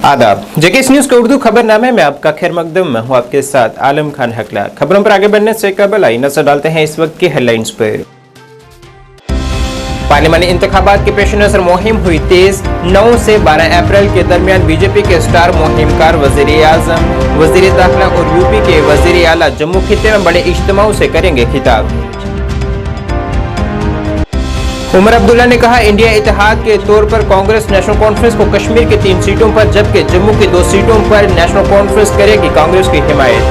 आदाब। JKS news के उर्दू खबरनामे में आपका खैर मकदम। मैं हूं आपके साथ आलम खान हकला। खबरों पर आगे बढ़ने से कबल आई नजर डालते हैं इस वक्त की हेडलाइंस पर। पार्लिमानी इंतखाबात के पेश नजर मुहिम हुई तेज। 9 से 12 अप्रैल के दरमियान बीजेपी के स्टार मुहिमकार वजीर आजम, वजीर दाखिला और यूपी के वजीर आला जम्मू खिते में बड़े इज्तिमाओं से करेंगे खिताब। उमर अब्दुल्ला ने कहा, इंडिया इत्तेहाद के तौर पर कांग्रेस नेशनल कॉन्फ्रेंस को कश्मीर की 3 सीटों पर जबकि जम्मू की 2 सीटों पर नेशनल कॉन्फ्रेंस करेगी कांग्रेस की हिमायत।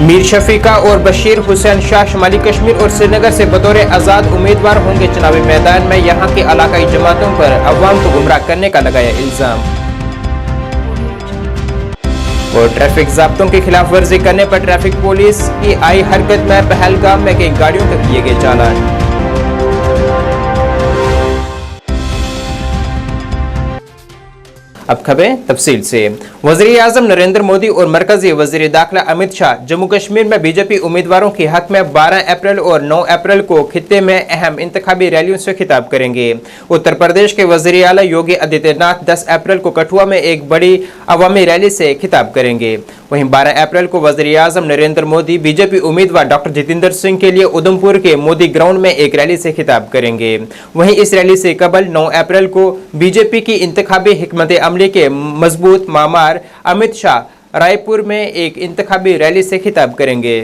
मीर शफीका और बशीर हुसैन शाह शुमाली कश्मीर और श्रीनगर से बतौर आजाद उम्मीदवार होंगे चुनावी मैदान में। यहां के इलाकाई जमातों पर अवाम को गुमराह करने का लगाया इल्जाम। और ट्रैफिक ज़ाब्तों की खिलाफ वर्जी करने पर ट्रैफिक पुलिस की आई हरकत में पहलगाम में कई गाड़ियों के किए गए चालान। अब खबरें तफसील से। वज़ीर आज़म नरेंद्र मोदी और मरकजी वज़ीर दाखिला अमित शाह जम्मू कश्मीर में बीजेपी उम्मीदवारों के हक में 12 अप्रैल और 9 अप्रैल को खित्ते में अहम इंतखाबी रैलियों से खिताब करेंगे। उत्तर प्रदेश के वज़ीर आला योगी आदित्यनाथ 10 अप्रैल को कठुआ में एक बड़ी अवामी रैली से खिताब करेंगे। वहीं 12 अप्रैल को वज़ीर आज़म नरेंद्र मोदी बीजेपी उम्मीदवार डॉक्टर जितेंद्र सिंह के लिए उधमपुर के मोदी ग्राउंड में एक रैली से खिताब करेंगे। वहीं इस रैली से कबल 9 अप्रैल को बीजेपी की इंतखाबी हिकमत अमली के मजबूत मामार अमित शाह रायपुर में एक इंतखाबी रैली से खिताब करेंगे।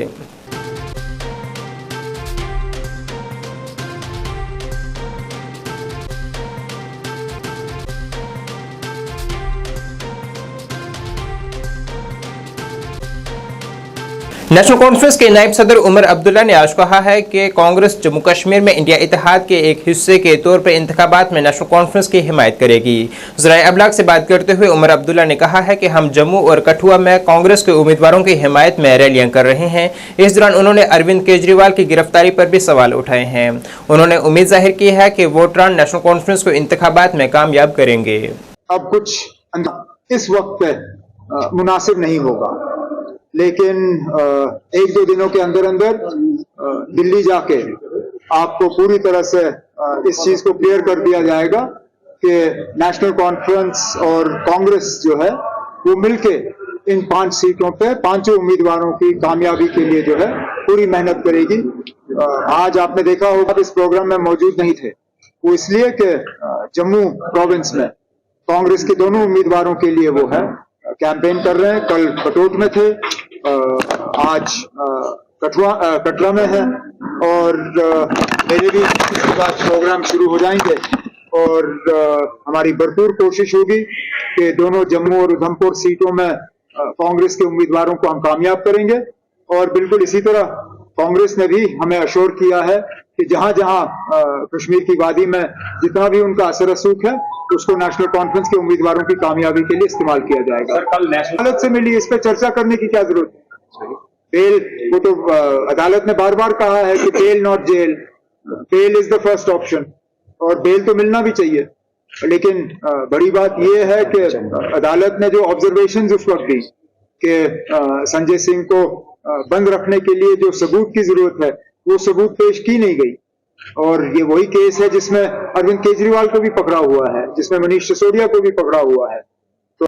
नेशनल कॉन्फ्रेंस के नायब सदर उमर अब्दुल्ला ने आज कहा है कि कांग्रेस जम्मू कश्मीर में इंडिया इत्तेहाद के एक हिस्से के तौर पर इंतखाबात में नेशनल कॉन्फ्रेंस की हिमायत करेगी। ज़राए अबलाग से बात करते हुए उमर अब्दुल्ला ने कहा है कि हम जम्मू और कठुआ में कांग्रेस के उम्मीदवारों की हिमायत में रैलियां कर रहे हैं। इस दौरान उन्होंने अरविंद केजरीवाल की गिरफ्तारी पर भी सवाल उठाए हैं। उन्होंने उम्मीद जाहिर की है कि वोटरान नेशनल कॉन्फ्रेंस को इंतखाबात में कामयाब करेंगे। अब कुछ इस वक्त मुनासिब नहीं होगा, लेकिन 1-2 दिनों के अंदर अंदर दिल्ली जाके आपको पूरी तरह से इस चीज को क्लियर कर दिया जाएगा कि नेशनल कॉन्फ्रेंस और कांग्रेस जो है वो मिलके इन 5 सीटों पे 5 उम्मीदवारों की कामयाबी के लिए जो है पूरी मेहनत करेगी। आज आपने देखा होगा इस प्रोग्राम में मौजूद नहीं थे, वो इसलिए कि जम्मू प्रोविंस में कांग्रेस के दोनों उम्मीदवारों के लिए वो है कैंपेन कर रहे हैं। कल पटोट में थे, आज कटरा में है और मेरे भी इसके बाद प्रोग्राम शुरू हो जाएंगे और हमारी भरपूर कोशिश होगी कि दोनों जम्मू और उधमपुर सीटों में कांग्रेस के उम्मीदवारों को हम कामयाब करेंगे। और बिल्कुल इसी तरह कांग्रेस ने भी हमें अश्योर किया है कि जहां जहां कश्मीर की वादी में जितना भी उनका असर रसूख है उसको नेशनल कॉन्फ्रेंस के उम्मीदवारों की कामयाबी के लिए इस्तेमाल किया जाएगा। कल अदालत से मिली, इस पर चर्चा करने की क्या जरूरत है? बेल, वो तो अदालत ने बार बार कहा है कि bail not jail, bail is the first option और बेल तो मिलना भी चाहिए। लेकिन बड़ी बात यह है कि अदालत ने जो ऑब्जर्वेशन उस वक्त दी कि संजय सिंह को बंद रखने के लिए जो सबूत की जरूरत है वो सबूत पेश की नहीं गई। और ये वही केस है जिसमें अरविंद केजरीवाल को भी पकड़ा हुआ है, जिसमें मनीष सिसोदिया को भी पकड़ा हुआ है। तो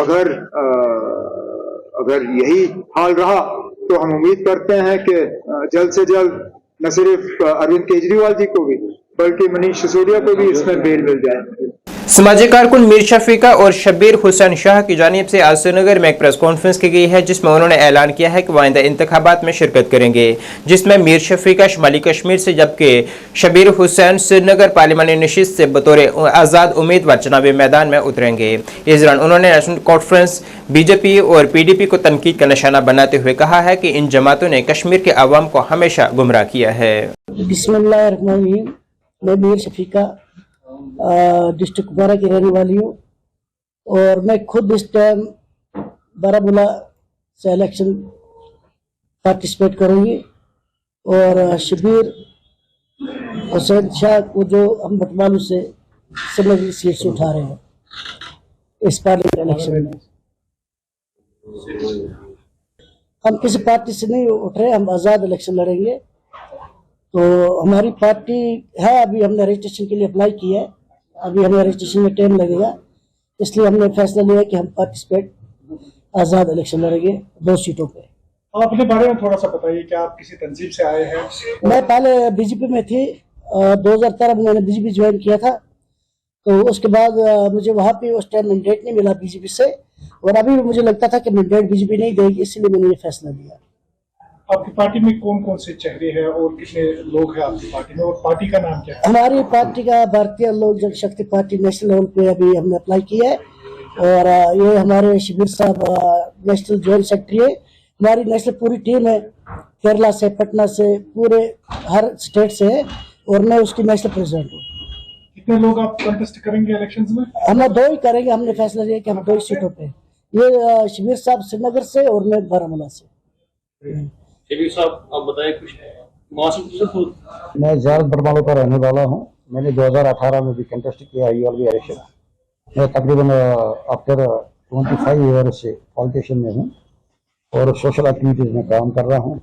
अगर यही हाल रहा तो हम उम्मीद करते हैं कि जल्द से जल्द न सिर्फ अरविंद केजरीवाल जी को भी बल्कि मनीष सिसोदिया को भी इसमें बेल मिल जाए। समाजी कारकुन मीर शफीका और शबीर हुसैन शाह की जानिब से आज श्रीनगर में एक प्रेस कॉन्फ्रेंस की गई है जिसमें उन्होंने ऐलान किया है कि वह आइंदा इंतखाबात में शिरकत करेंगे, जिसमें मीर शफीका शुमाली कश्मीर से जबकि शबीर हुसैन श्रीनगर पार्लिमानी नशिस्त से बतौर आज़ाद उम्मीदवार चुनावी मैदान में उतरेंगे। इस दौरान उन्होंने नेशनल कॉन्फ्रेंस, बीजेपी और PDP को तनकीद का निशाना बनाते हुए कहा है कि इन जमातों ने कश्मीर के अवाम को हमेशा गुमराह किया है। बिस्मिल्लाहिर्रहमानिर्रहीम। मैं मीर शफीका डिस्ट्रिक्ट कुपवारा की रहने वाली हूँ और मैं खुद इस टाइम बारामूला से इलेक्शन पार्टिसिपेट करूँगी और शबीर हुसैन शाह को जो हम बटमालू से श्रीनगर सीट से उठा रहे हैं इस पार्लियामेंट इलेक्शन में। हम किसी पार्टी से नहीं उठ रहे, हम आज़ाद इलेक्शन लड़ेंगे। तो हमारी पार्टी है, अभी हमने रजिस्ट्रेशन के लिए अप्लाई किया है, अभी हमें रजिस्ट्रेशन में टाइम लगेगा। इसलिए हमने फैसला लिया कि हम पार्टिसिपेट आज़ाद इलेक्शन लड़ेंगे 2 सीटों पे। आप अपने बारे में थोड़ा सा बताइए कि आप किसी तंजीम से आए हैं? मैं पहले बीजेपी में थी, 2013 में मैंने बीजेपी ज्वाइन किया था, तो उसके बाद मुझे वहाँ पे उस टाइम मैंडेट नहीं मिला बीजेपी से, और अभी भी मुझे लगता था कि मैंडेट बीजेपी नहीं देगी, इसलिए मैंने ये फैसला लिया। आपकी पार्टी में कौन कौन से चेहरे हैं और कितने लोग हैं आपकी पार्टी में, और पार्टी का नाम क्या है? हमारी पार्टी का भारतीय लोक जनशक्ति पार्टी नेशनल लेवल पे अभी हमने अप्लाई किया है, और ये हमारे शिविर साहब नेशनल जॉइंट सेक्रेटरी है। हमारी नेशनल पूरी टीम है, केरला से, पटना से, पूरे हर स्टेट से है, और मैं उसकी नेशनल प्रेसिडेंट हूँ। कितने लोग आप कंटेस्ट करेंगे इलेक्शंस में? हम 2 ही करेंगे, हमने फैसला लिया कि हम 2 ही सीटों पे, ये शिविर साहब श्रीनगर से और मैं बारामूला से। शिविर साहब आप बताएं कुछ मौसम। मैं ज़्यादा बरमालू का रहने वाला हूँ। मैंने 2018 में भी कंटेस्ट किया यूएलबी इलेक्शन। मैं तकरीबन आफ्टर 25 ईयर से पॉलिटिशियन में हूँ और सोशल एक्टिविटीज़ में काम कर रहा हूँ।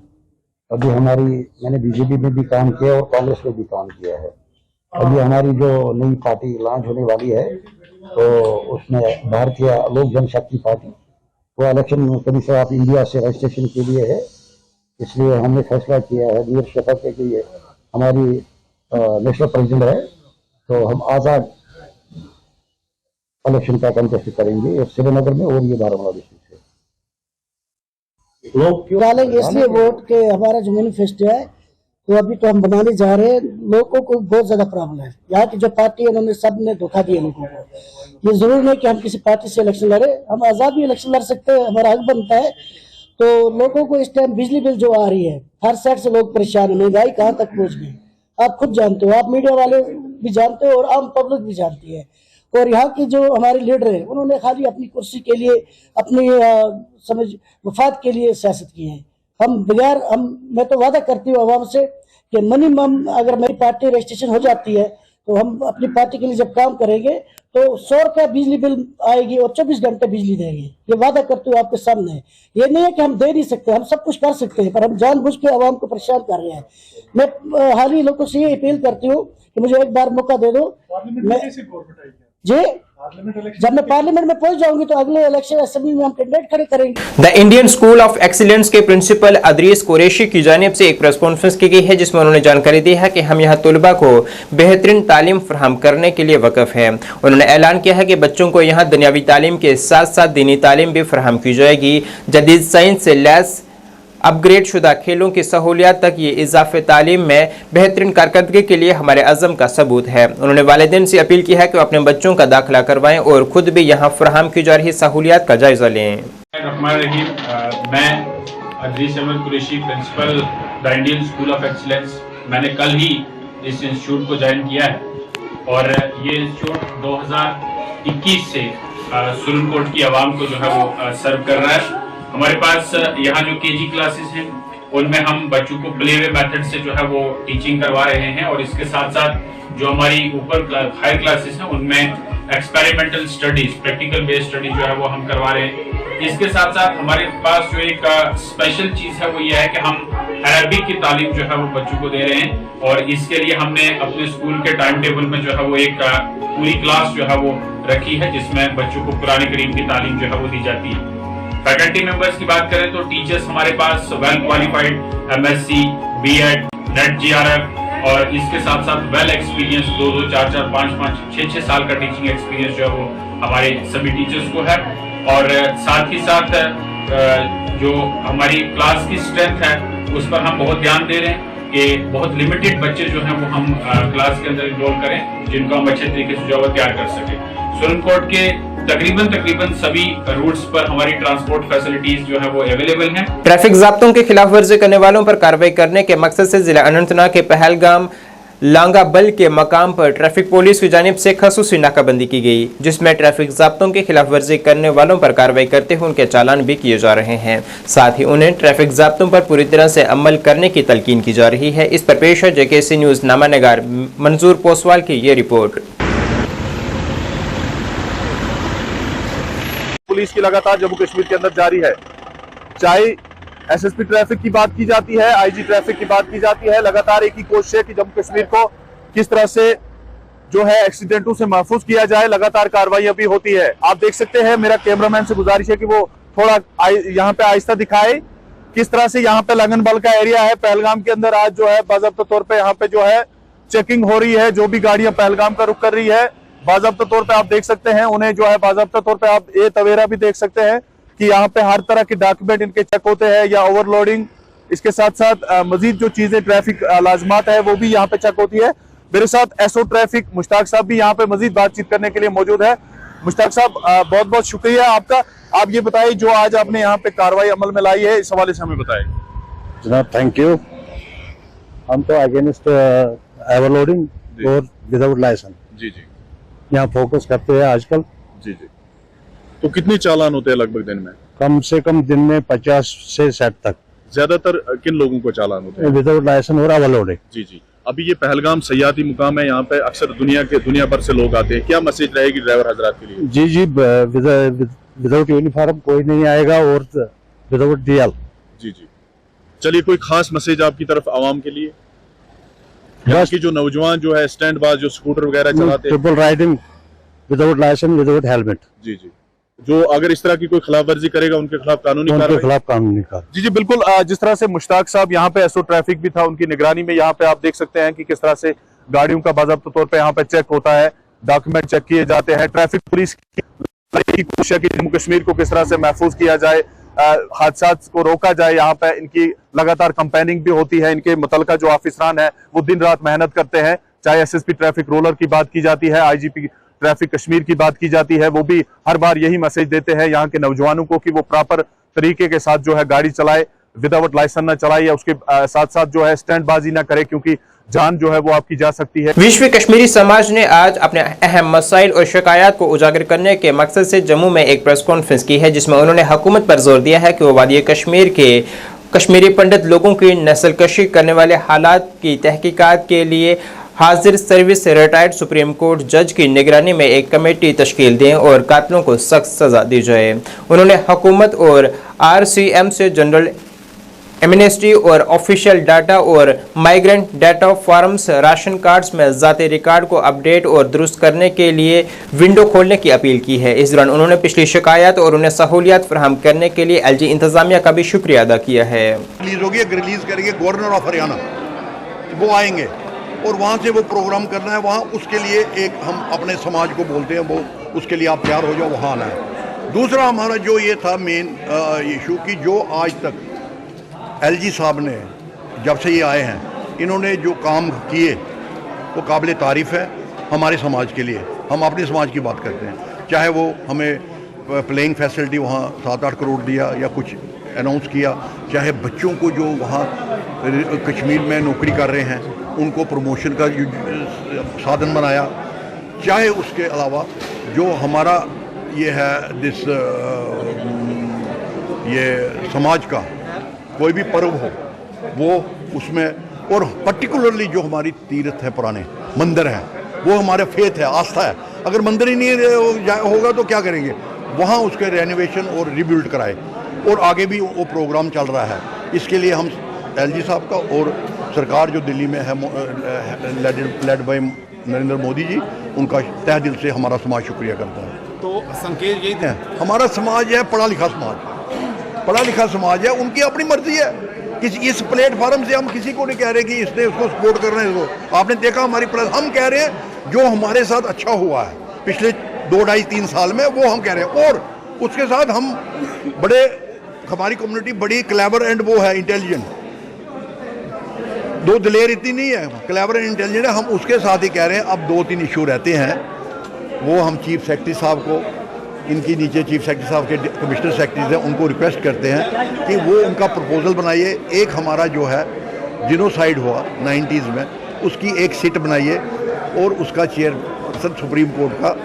अभी मैंने बीजेपी में भी काम किया और कांग्रेस में भी काम किया है। अभी हमारी जो नई पार्टी लॉन्च होने वाली है, तो उसमें भारतीय लोक जनशक्ति पार्टी, वो इलेक्शन कमीशन ऑफ इंडिया से रजिस्ट्रेशन के लिए है। इसलिए हमने फैसला किया है वीर शपथ के लिए हमारी नेशनल प्रेसिडेंट है, तो हम आज़ाद इलेक्शन का कंटेस्ट करेंगे श्रीनगर में और ये बारामूला डिस्ट्रिक्ट से। लोग क्यों डालेंगे? इसलिए वोट के हमारा जो मैनिफेस्टो है, तो अभी तो हम बनाने जा रहे हैं। लोगों को बहुत ज्यादा प्रॉब्लम है, यहाँ की जो पार्टी है उन्होंने सब ने धोखा दिया लोगों को। ये जरूर नहीं कि हम किसी पार्टी से इलेक्शन लड़े, हम आजाद भी इलेक्शन लड़ सकते हैं, हमारा हक बनता है। तो लोगों को इस टाइम बिजली बिल जो आ रही है, हर साइड से लोग परेशान है, महंगाई कहाँ तक पहुंच गई आप खुद जानते हो, आप मीडिया वाले भी जानते हो और आम पब्लिक भी जानती है। और यहाँ की जो हमारे लीडर है, उन्होंने खाली अपनी कुर्सी के लिए, अपनी मफाद के लिए सियासत की है। मैं तो वादा करती हूँ आवाम से कि मिनिमम अगर मेरी पार्टी रजिस्ट्रेशन हो जाती है, तो हम अपनी पार्टी के लिए जब काम करेंगे तो 100 रुपया बिजली बिल आएगी और 24 घंटे बिजली देंगे। ये वादा करते हुए आपके सामने है। ये नहीं है कि हम दे नहीं सकते, हम सब कुछ कर सकते हैं, पर हम जानबूझ के आवाम को परेशान कर रहे हैं। मैं हाल ही लोगों से ये अपील करती हूँ कि मुझे एक बार मौका दे दो। जी, जब मैं पार्लियामेंट में पहुंच जाऊंगी तो अगले इलेक्शन असेंबली में हम कैंडिडेट खड़े करेंगे। The Indian school of excellence के प्रिंसिपल अदरीस कुरैशी की जानिब से एक प्रेस कॉन्फ्रेंस की गई है, जिसमें उन्होंने जानकारी दी है कि हम यहाँ तलबा को बेहतरीन तालीम फराहम करने के लिए वक़फ़ है। उन्होंने ऐलान किया है कि बच्चों को यहाँ दुनियावी तालीम के साथ साथ दीनी तालीम भी फराहम की जाएगी। जदीद साइंस से लैस अपग्रेड शुदा खेलों की सहूलियात तक ये इजाफे तालीम में बेहतरीन कारकर्दगी के लिए हमारे अज़म का सबूत है। उन्होंने वालिदैन से अपील की है कि अपने बच्चों का दाखिला करवाएं और खुद भी यहाँ फराहम की जा रही सहूलियात का जायजा लें। मैं Adris Ahmad Qureshi, principal the Indian school of excellence. मैंने कल ही इस इंस्टीट्यूट को ज्वाइन किया है और ये इंस्टीट्यूट 2021 से सुरनकोट की आवाम को जो है वो सर्व कर रहा है। हमारे पास यहाँ जो केजी क्लासेस हैं, उनमें हम बच्चों को प्ले वे मेथड से जो है वो टीचिंग करवा रहे हैं, और इसके साथ साथ जो हमारी ऊपर हायर क्लासेस हैं, उनमें experimental studies, practical based study जो है वो हम करवा रहे हैं। इसके साथ साथ हमारे पास जो एक स्पेशल चीज है वो ये है कि हम अरबी की तालीम जो है वो बच्चों को दे रहे हैं, और इसके लिए हमने अपने स्कूल के टाइम टेबल में जो है वो एक पूरी क्लास जो है वो रखी है, जिसमें बच्चों को कुरान करीम की तालीम जो है वो दी जाती है। फैकल्टी मेंबर्स की बात करें तो टीचर्स हमारे पास well qualified MSc, B.Ed, NET, GRF और इसके साथ साथ वेल एक्सपीरियंस 2-2, 4-4, 5-5, 6-6 साल का टीचिंग एक्सपीरियंस जो है वो हमारे सभी टीचर्स को है। और साथ ही साथ जो हमारी क्लास की स्ट्रेंथ है उस पर हम बहुत ध्यान दे रहे हैं कि बहुत लिमिटेड बच्चे जो हैं वो हम क्लास के अंदर इनरोल करें, जिनको हम अच्छे तरीके से जो है तैयार कर सकें। सुरनकोट के तकरीबन सभी रूट्स पर हमारी ट्रांसपोर्ट फैसिलिटीज जो है वो अवेलेबल हैं। ट्रैफिक ज़ाब्तों की खिलाफ वर्जी करने वालों पर कार्रवाई करने के मकसद से जिला अनंतनाग के पहलगाम लांगाबल के मकाम पर ट्रैफिक पुलिस की जानिब से खसूसी नाकाबंदी की गई, जिसमें ट्रैफिक ज़ाब्तों की खिलाफ वर्जी करने वालों पर कार्रवाई करते हुए उनके चालान भी किए जा रहे हैं। साथ ही उन्हें ट्रैफिक ज़ाब्तों पर पूरी तरह से अमल करने की तलकीन की जा रही है। इस पर पेश है JKC न्यूज़ नामानगार मंजूर पोसवाल की ये रिपोर्ट। पुलिस की लगातार जम्मू कश्मीर के अंदर जारी है, चाहे SSP ट्रैफिक की बात की जाती है, IG ट्रैफिक की बात की जाती है, लगातार एक ही कोशिश है कि जम्मू कश्मीर को किस तरह से जो है एक्सीडेंटों से महफूज किया जाए, लगातार कार्रवाई भी होती है। आप देख सकते हैं, मेरा कैमरामैन से गुजारिश है कि वो थोड़ा यहाँ पे आहिस्ता दिखाए किस तरह से यहाँ पे लंगनबल का एरिया है। पहलगाम के अंदर आज जो है बाज़ाब्ता तौर पे यहाँ पे जो है चेकिंग हो रही है। जो भी गाड़ियां पहलगाम का रुख कर रही है बाज़ाब्ता तौर पे आप देख सकते हैं, उन्हें जो है बाज़ाब्ता तौर पे आप ये तवेरा भी देख सकते हैं कि यहाँ पे हर तरह के डॉक्यूमेंट इनके चेक होते हैं या ओवरलोडिंग। इसके साथ साथ मजीद जो चीजें ट्रैफिक लाजमात है वो भी यहाँ पे चेक होती है। मेरे साथ एसओ ट्रैफिक मुश्ताक साहब भी यहाँ पे मजीद बातचीत करने के लिए मौजूद है। मुश्ताक साहब, बहुत बहुत शुक्रिया आपका। आप ये बताइए, जो आज आपने यहाँ पे कार्रवाई अमल में लाई है, इस हवाले से हमें बताएं। जनाब थैंक यू। हम तो अगेंस्ट ओवरलोडिंग और विदाउट लाइसेंस जी जी यहाँ फोकस करते हैं आजकल। जी जी। तो कितने चालान होते हैं लगभग दिन में? कम से कम दिन में 50 से 60 तक। ज्यादातर किन लोगों को चालान होते हैं? विदाउट लाइसेंस और ओवरलोडिंग। जी जी। अभी ये पहलगाम सयाती मुकाम है, यहाँ पे अक्सर दुनिया भर से लोग आते हैं। क्या मैसेज रहेगी ड्राइवर हजरात के लिए? जी जी, विदाउट यूनिफॉर्म कोई नहीं आएगा और विदाउट डीएल। जी जी। चलिए, कोई खास मैसेज आपकी तरफ आवाम के लिए? यहाँ की जो नौजवान जो है स्टैंड बाज जो स्कूटर वगैरह चलाते हैं, triple riding without licence without helmet, जी जी, जो अगर इस तरह की कोई खिलाफ वर्जी करेगा उनके खिलाफ कानूनी कार्रवाई। जी जी बिल्कुल। जिस तरह से मुश्ताक साहब यहाँ पे एसओ ट्रैफिक भी था, उनकी निगरानी में यहाँ पे आप देख सकते हैं कि किस तरह से गाड़ियों का बाज़ाब्ता तौर पे यहाँ पे चेक होता है, डॉक्यूमेंट चेक किए जाते हैं। ट्रैफिक पुलिस की कोशिश है कि जम्मू कश्मीर को किस तरह से महफूज किया जाए, हादसा को रोका जाए। यहाँ पे इनकी लगातार कंपेनिंग भी होती है। इनके मुतलका जो ऑफिसरान है वो दिन रात मेहनत करते हैं। चाहे एसएसपी ट्रैफिक रोलर की बात की जाती है, आईजीपी ट्रैफिक कश्मीर की बात की जाती है, वो भी हर बार यही मैसेज देते हैं यहाँ के नौजवानों को कि वो प्रॉपर तरीके के साथ जो है गाड़ी चलाए, विदाउट लाइसेंस ना चलाए या उसके साथ साथ जो है स्टैंडबाजी ना करे, क्योंकि जान जो है वो आपकी जा सकती है। विश्व कश्मीरी समाज ने आज अपने अहम मसाइल और शिकायत को उजागर करने के मकसद से जम्मू में एक प्रेस कॉन्फ्रेंस की है, जिसमें उन्होंने हुकूमत पर जोर दिया है कि वो वादी कश्मीर के कश्मीरी पंडित लोगों की नस्लकशी करने वाले हालात की तहकीकात के लिए हाजिर सर्विस रिटायर्ड सुप्रीम कोर्ट जज की निगरानी में एक कमेटी तश्कील दें और कातिलों को सख्त सजा दी जाए। उन्होंने हुकूमत और आरसीएम से जनरल एमनेस्टी और ऑफिशियल डाटा और migrant data forms, ration cards में ज़ाती रिकॉर्ड को अपडेट और दुरुस्त करने के लिए विंडो खोलने की अपील की है। इस दौरान उन्होंने पिछली शिकायत और उन्हें सहूलियात फराहम करने के लिए एलजी इंतजामिया का भी शुक्रिया अदा किया है। रिलीज होगी, रिलीज करेंगे गवर्नर ऑफ हरियाणा, वो आएंगे और वहाँ से वो प्रोग्राम करना है। वहाँ उसके लिए एक हम अपने समाज को बोलते हैं, वो उसके लिए आप तैयार हो जाओ, वहाँ आना है। दूसरा हमारा जो ये था मेन इशू की, जो आज तक एलजी साहब ने जब से ये आए हैं, इन्होंने जो काम किए वो काबिल तारीफ़ है हमारे समाज के लिए। हम अपने समाज की बात करते हैं, चाहे वो हमें प्लेइंग फैसिलिटी वहाँ 7-8 करोड़ दिया या कुछ अनाउंस किया, चाहे बच्चों को जो वहाँ कश्मीर में नौकरी कर रहे हैं उनको प्रमोशन का साधन बनाया, चाहे उसके अलावा जो हमारा ये है ये समाज का कोई भी पर्व हो वो उसमें, और पर्टिकुलरली जो हमारी तीर्थ है, पुराने मंदिर हैं, वो हमारे फेथ है, आस्था है। अगर मंदिर ही नहीं होगा तो क्या करेंगे? वहाँ उसके रेनोवेशन और रिबिल्ड कराए, और आगे भी वो प्रोग्राम चल रहा है। इसके लिए हम एलजी साहब का और सरकार जो दिल्ली में है लेड बाय नरेंद्र मोदी जी, उनका तहे दिल से हमारा समाज शुक्रिया करता है। तो संकेत यही है, हमारा समाज है पढ़ा लिखा समाज, पढ़ा लिखा समाज है, उनकी अपनी मर्जी है। इस प्लेटफार्म से हम किसी को नहीं कह रहे कि इसने उसको सपोर्ट करना है। इसको आपने देखा हमारी हम कह रहे हैं जो हमारे साथ अच्छा हुआ है पिछले 2-2.5-3 साल में, वो हम कह रहे हैं। और उसके साथ हम बड़े, हमारी कम्युनिटी बड़ी क्लेवर एंड वो है इंटेलिजेंट, दो दिलेर इतनी नहीं है, क्लेवर एंड इंटेलिजेंट है। हम उसके साथ ही कह रहे हैं। अब 2-3 इशू रहते हैं, वो हम चीफ सेक्रेटरी साहब को, इनकी नीचे चीफ सेक्रेटरी साहब के कमिश्नर सेक्रेटरीज हैं, उनको रिक्वेस्ट करते हैं कि वो उनका प्रपोजल बनाइए। एक हमारा जो है जिनोसाइड हुआ 90s में, उसकी एक सीट बनाइए और उसका चेयरपर्सन सुप्रीम कोर्ट का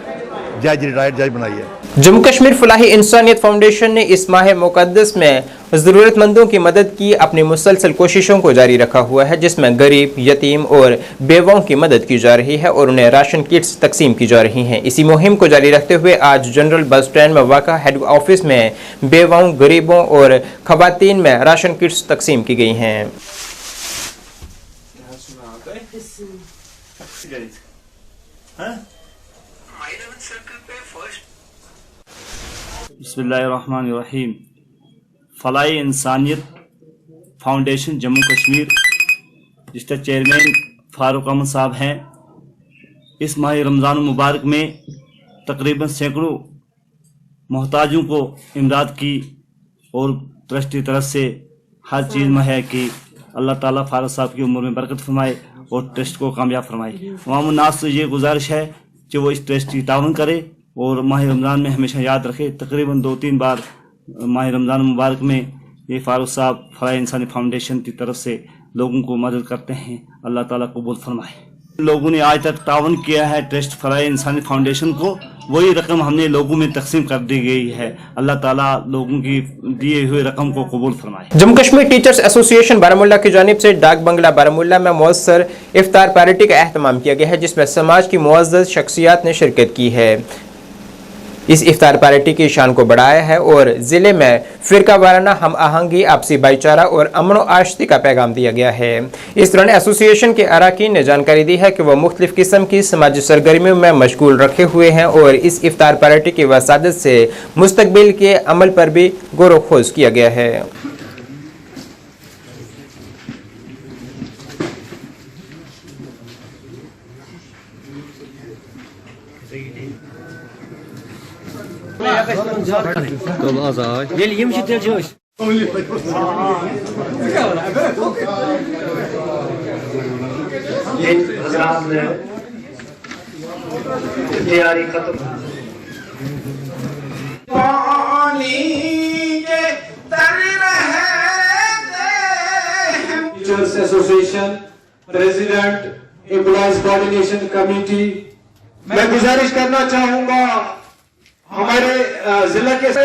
जज, रिटायर्ड जज बनाइए। जम्मू कश्मीर फलाही इंसानियत फाउंडेशन ने इस माह मुकद्दस में ज़रूरतमंदों की मदद की अपनी मुसलसल कोशिशों को जारी रखा हुआ है, जिसमें गरीब, यतीम और बेवाओं की मदद की जा रही है और उन्हें राशन किट्स तकसीम की जा रही हैं। इसी मुहिम को जारी रखते हुए आज जनरल बस स्टैंड में वाक़ा हेड ऑफिस में बेवाओं, गरीबों और खवातीन में राशन किट्स तकसीम की गई हैं। बिस्मिल्लाहिर्रहमानिर्रहीम। फलाह इंसानियत फाउंडेशन जम्मू कश्मीर, जिसका चेयरमैन फारूक अहमद साहब हैं, इस माह रमज़ान मुबारक में तकरीबन सैकड़ों मोहताजों को इमदाद की और ट्रस्ट की तरफ से हर चीज़ मुहैया की। अल्लाह ताला फारूक साहब की उम्र में बरकत फरमाए और ट्रस्ट को कामयाब फरमाए। अवाम उन्नास से ये गुजारिश है कि वो इस ट्रस्ट की ताउन करे और माह रमज़ान में हमेशा याद रखे। तकरीबन 2-3 बार माह रमज़ान मुबारक में ये फारूक साहब फलाह इंसानी फाउंडेशन की तरफ से लोगों को मदद करते हैं। अल्लाह ताला कबूल फरमाए। लोगों ने आज तक ताउन किया है ट्रस्ट फलाह इंसानी फाउंडेशन को, वही रकम हमने लोगों में तकसीम कर दी गई है। अल्लाह ताला लोगों की दिए हुए रकम को कबूल फरमाए। जम्मू कश्मीर टीचर्स एसोसिएशन बारामूला की जानिब से डाक बंगला बारामूला में मौसर इफ्तार पार्टी का एहतमाम किया गया है, जिसमें समाज की मुअज़्ज़ज़ शख्सियात ने शिरकत की है। इस इफ्तार पार्टी की शान को बढ़ाया है और ज़िले में फ़िरका वाराना हम आहंगी, आपसी भाईचारा और अमन व आशती का पैगाम दिया गया है। इस दौरान एसोसिएशन के अरकान ने जानकारी दी है कि वह मुख्तलिफ़ किस्म की समाजी सरगर्मियों में मशगूल रखे हुए हैं और इस इफ्तार पार्टी की वसादत से मुस्तकबिल के अमल पर भी गौर खोज किया गया है। Teachers association president employees coordination committee, मैं गुजारिश करना चाहूंगा हमारे जिला के से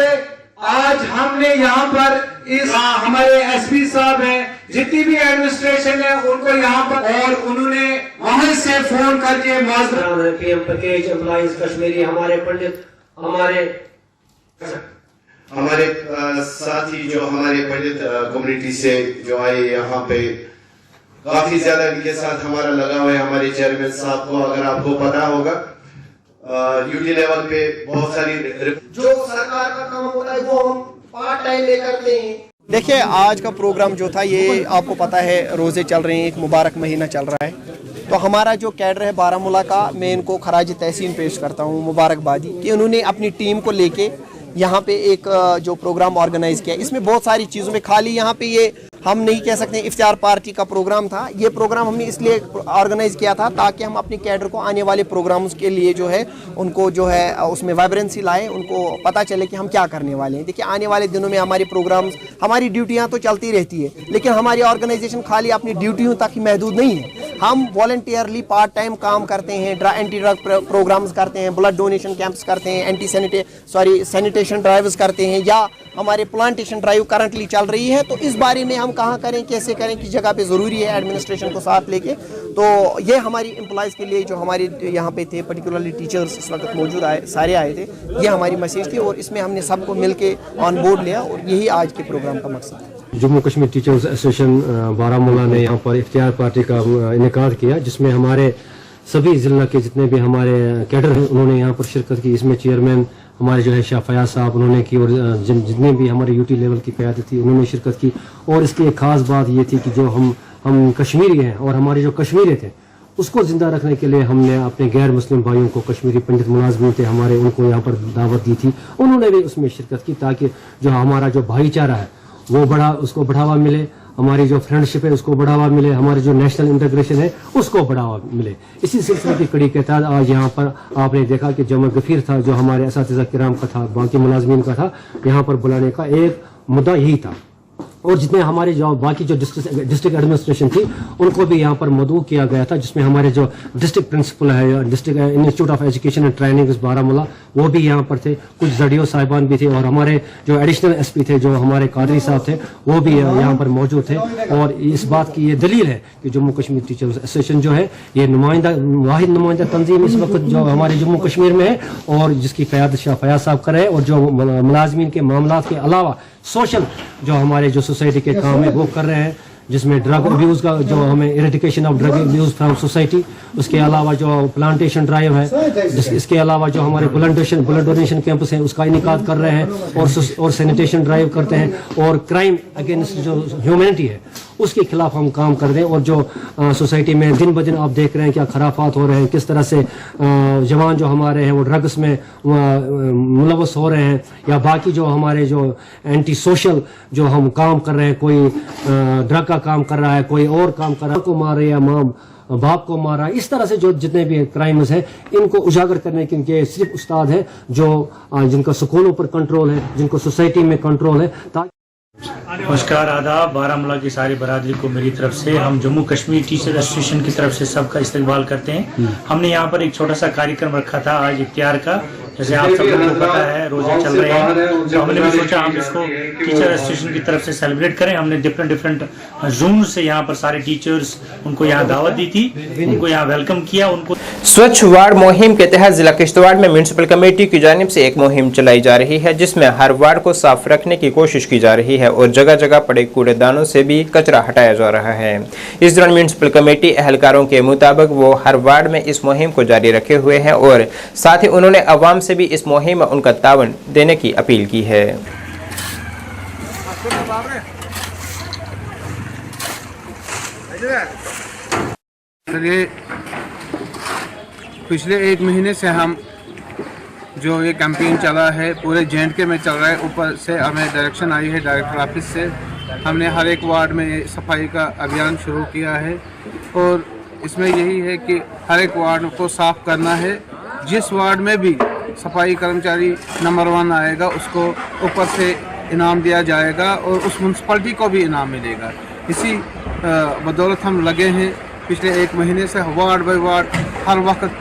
आज हमने यहाँ पर इस हमारे एसपी साहब हैं, जितनी भी एडमिनिस्ट्रेशन है उनको यहाँ पर, और उन्होंने वहां से फोन करके पीएम पैकेज एम्प्लॉयज कश्मीरी, हमारे पंडित, हमारे साथी जो हमारे पंडित कम्युनिटी से जो आए यहाँ पे, काफी ज्यादा इनके साथ हमारा लगाव है। हमारे चेयरमैन साहब को अगर आपको पता होगा ड्यूटी लेवल पे बहुत सारी जो सरकार का काम होता है वो हम पार्ट टाइम में करते हैं। देखिए, आज का प्रोग्राम जो था ये आपको पता है रोज़े चल रहे हैं, एक मुबारक महीना चल रहा है, तो हमारा जो कैडर है बारामूला का, मैं इनको खराज तहसीन पेश करता हूँ, मुबारकबादी कि उन्होंने अपनी टीम को लेके यहाँ पे एक जो प्रोग्राम ऑर्गेनाइज किया। इसमें बहुत सारी चीज़ों में खाली यहाँ पे ये हम नहीं कह सकते इफ्तार पार्टी का प्रोग्राम था। ये प्रोग्राम हमने इसलिए ऑर्गेनाइज किया था ताकि हम अपने कैडर को आने वाले प्रोग्राम्स के लिए जो है उनको जो है उसमें वाइब्रेंसी लाए, उनको पता चले कि हम क्या करने वाले हैं। देखिए, आने वाले दिनों में हमारे प्रोग्राम्स, हमारी ड्यूटियाँ तो चलती रहती है, लेकिन हमारी ऑर्गेनाइजेशन खाली अपनी ड्यूटियों तक ही महदूद नहीं है। हम वॉलंटियरली पार्ट टाइम काम करते हैं, एंटी ड्रग प्रोग्राम्स करते हैं, ब्लड डोनेशन कैंप्स करते हैं, सैनिटेशन ड्राइव्स करते हैं, या हमारे प्लांटेशन ड्राइव करंटली चल रही है। तो इस बारे में हम कहाँ करें, कैसे करें, किस जगह पे ज़रूरी है एडमिनिस्ट्रेशन को साथ लेके। तो ये हमारी एम्प्लॉयज़ के लिए जो हमारे यहाँ पे थे, पर्टिकुलरली टीचर्स इस वक्त मौजूद आए, सारे आए थे, ये हमारी मैसेज थी और इसमें हमने सबको मिल के ऑन बोर्ड लिया और यही आज के प्रोग्राम का मकसद है। जम्मू कश्मीर टीचर्स एसोसिएशन बारामूला ने यहाँ पर इफ्तियार पार्टी का इनेकाद किया, जिसमें हमारे सभी ज़िला के जितने भी हमारे कैडर हैं उन्होंने यहाँ पर शिरकत की। इसमें चेयरमैन हमारे जो है शाह फयाज साहब उन्होंने की और जितने भी हमारे यूटी लेवल की क़यादत थी उन्होंने शिरकत की। और इसकी एक ख़ास बात ये थी कि जो हम कश्मीरी हैं और हमारे जो कश्मीरी थे उसको ज़िंदा रखने के लिए हमने अपने गैर मुस्लिम भाइयों को, कश्मीरी पंडित मुलाजमीन थे हमारे, उनको यहाँ पर दावत दी थी। उन्होंने भी उसमें शिरकत की ताकि जो हमारा जो भाईचारा है वो उसको बढ़ावा मिले, हमारी जो फ्रेंडशिप है उसको बढ़ावा मिले, हमारी जो नेशनल इंटीग्रेशन है उसको बढ़ावा मिले। इसी सिलसिले की कड़ी के तहत आज यहाँ पर आपने देखा कि जमा गफीर था जो हमारे असातिज़ा किराम का था, बाकी मुलाजमीन का था, यहाँ पर बुलाने का एक मुद्दा यही था। और जितने हमारे जो बाकी जो डिस्ट्रिक्ट एडमिनिस्ट्रेशन थी उनको भी यहाँ पर मदऊ किया गया था, जिसमें हमारे जो डिस्ट्रिक्ट प्रिंसिपल है, district institute of education and training Baramulla, वो भी यहाँ पर थे, कुछ जडियो साहिबान भी थे और हमारे जो एडिशनल एसपी थे जो हमारे कादरी साहब थे वो भी यहाँ पर मौजूद थे। और इस बात की ये दलील है कि जम्मू कश्मीर टीचर्स एसोसिएशन जो है ये वाहिद नुमाइंदा तंजीम इस वक्त जो हमारे जम्मू कश्मीर में है और जिसकी क़यादत शाह फयाज साहब कर रहे हैं, और जो मुलाजमीन के मामला के अलावा सोशल जो हमारे जो सोसाइटी के काम है वो कर रहे हैं। जिसमें ड्रग अब्यूज़ का जो हमें eradication of drug abuse from society, उसके अलावा जो प्लांटेशन ड्राइव है, इसके अलावा जो हमारे ब्लड डोनेशन कैंप्स हैं उसका इनेकाद कर रहे हैं और सैनिटेशन ड्राइव करते हैं और क्राइम अगेंस्ट जो ह्यूमैनिटी है उसके खिलाफ हम काम कर रहे हैं। और जो सोसाइटी में दिन ब दिन आप देख रहे हैं क्या खराफात हो रहे हैं, किस तरह से जवान जो हमारे हैं वो ड्रग्स में मुलवस हो रहे हैं, या बाकी जो हमारे जो एंटी सोशल जो हम काम कर रहे हैं, कोई ड्रग का काम कर रहा है, कोई और काम कर रहा है, को मारे या माँ बाप को मारा, इस तरह से जो जितने भी क्राइम्स हैं इनको उजागर करने के इनके सिर्फ उस्ताद हैं जो जिनका स्कूलों पर कंट्रोल है, जिनको सोसाइटी में कंट्रोल है। नमस्कार, आदाब। बारामूला की सारी बरादरी को मेरी तरफ से, हम जम्मू कश्मीर टीचर एसोसिएशन की तरफ से सबका इस्तकबाल करते हैं। हमने यहाँ पर एक छोटा सा कार्यक्रम रखा था आज इफ्तियार का, जैसे आप सब लोगों को पता है रोजे चल रहे हैं, तो हमने भी सोचा हम इसको टीचर एसोसिएशन की तरफ से सेलिब्रेट करें। हमने डिफरेंट जोन से यहाँ पर सारे टीचर्स, उनको यहाँ दावत दी थी, उनको यहाँ वेलकम किया। उनको स्वच्छ वार्ड मुहिम के तहत जिला किश्तवाड़ में म्युनिसिपल कमेटी की जानिब से एक मुहिम चलाई जा रही है, जिसमें हर वार्ड को साफ रखने की कोशिश की जा रही है और जगह जगह पड़े कूड़ेदानों से भी कचरा हटाया जा रहा है। इस दौरान म्युनिसिपल कमेटी एहलकारों के मुताबिक वो हर वार्ड में इस मुहिम को जारी रखे हुए हैं और साथ ही उन्होंने अवाम से भी इस मुहिम में उनका तावन देने की अपील की है। चलिए, पिछले 1 महीने से हम जो ये कैंपेन चला है पूरे J&K में चल रहा है, ऊपर से हमें डायरेक्शन आई है डायरेक्टर ऑफिस से। हमने हर एक वार्ड में सफाई का अभियान शुरू किया है और इसमें यही है कि हर एक वार्ड को साफ करना है। जिस वार्ड में भी सफाई कर्मचारी नंबर 1 आएगा उसको ऊपर से इनाम दिया जाएगा और उस म्यूनसिपलिटी को भी इनाम मिलेगा। इसी बदौलत हम लगे हैं पिछले 1 महीने से वार्ड बाई वार्ड, हर वक्त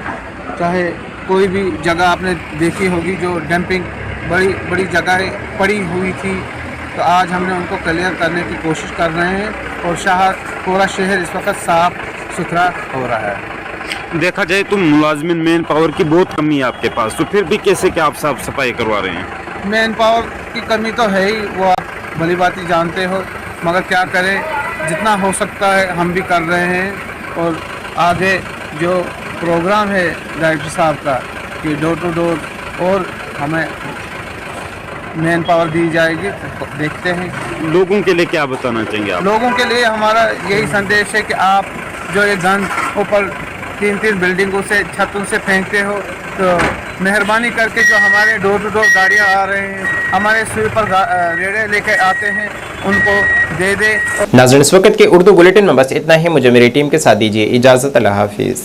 चाहे कोई भी जगह आपने देखी होगी जो डंपिंग बड़ी जगह पड़ी हुई थी, तो आज हमने उनको क्लियर करने की कोशिश कर रहे हैं और पूरा शहर इस वक्त साफ सुथरा हो रहा है। देखा जाए तो मुलाजमिन मैन पावर की बहुत कमी है आपके पास, तो फिर भी कैसे क्या आप साफ सफाई करवा रहे हैं? मैन पावर की कमी तो है ही, वो आप भली बात ही जानते हो, मगर क्या करें, जितना हो सकता है हम भी कर रहे हैं। और आगे जो प्रोग्राम है डायरेक्टर साहब का कि डोर टू डोर और हमें मैन पावर दी जाएगी, तो देखते हैं। लोगों के लिए क्या बताना चाहेंगे आप? लोगों के लिए हमारा यही संदेश है कि आप जो ये गन ऊपर 3 बिल्डिंगों से छतों से फेंकते हो, तो मेहरबानी करके जो हमारे डोर टू डोर गाड़ियाँ आ रहे हैं, हमारे स्वीपर रेड़े लेके आते हैं, उनको दे दे। नाज़रीन, इस वक्त के उर्दू बुलेटिन में बस इतना ही। मुझे मेरी टीम के साथ दीजिए इजाज़त। अल्लाह हाफिज़।